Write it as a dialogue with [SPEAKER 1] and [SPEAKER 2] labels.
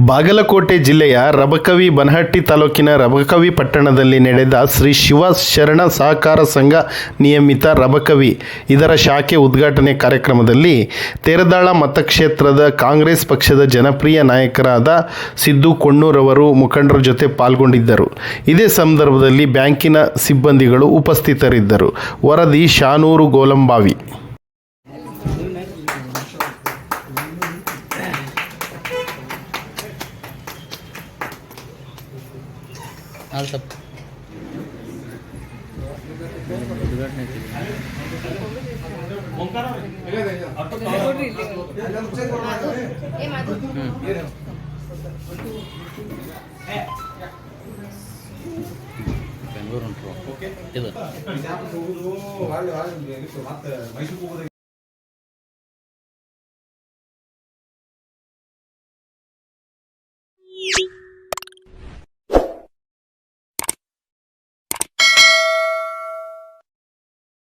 [SPEAKER 1] ಬಾಗಲಕೋಟೆ ಜಿಲ್ಲೆಯ ರಬಕವಿ ಬನಹಟ್ಟಿ ತಾಲೂಕಿನ ರಬಕವಿ ಪಟ್ಟಣದಲ್ಲಿ ನಡೆದ ಶ್ರೀ ಶಿವ ಶರಣ ಸಹಕಾರ ಸಂಘ ನಿಯಮಿತ ರಬಕವಿ ಇದರ ಶಾಖೆ ಉದ್ಘಾಟನೆ ಕಾರ್ಯಕ್ರಮದಲ್ಲಿ ತೇರದಾಳ ಮತಕ್ಷೇತ್ರದ ಕಾಂಗ್ರೆಸ್ ಪಕ್ಷದ ಜನಪ್ರಿಯ ನಾಯಕರಾದ ಸಿದ್ದು ಕೊಣ್ಣೂರವರು ಮುಖಂಡರ ಜೊತೆ ಪಾಲ್ಗೊಂಡಿದ್ದರು. ಇದೇ ಸಂದರ್ಭದಲ್ಲಿ ಬ್ಯಾಂಕಿನ ಸಿಬ್ಬಂದಿಗಳು ಉಪಸ್ಥಿತರಿದ್ದರು. ವರದಿ ಶಾನೂರು ಗೋಲಂಬಾವಿ.
[SPEAKER 2] ಬೆಂಗಳೂರು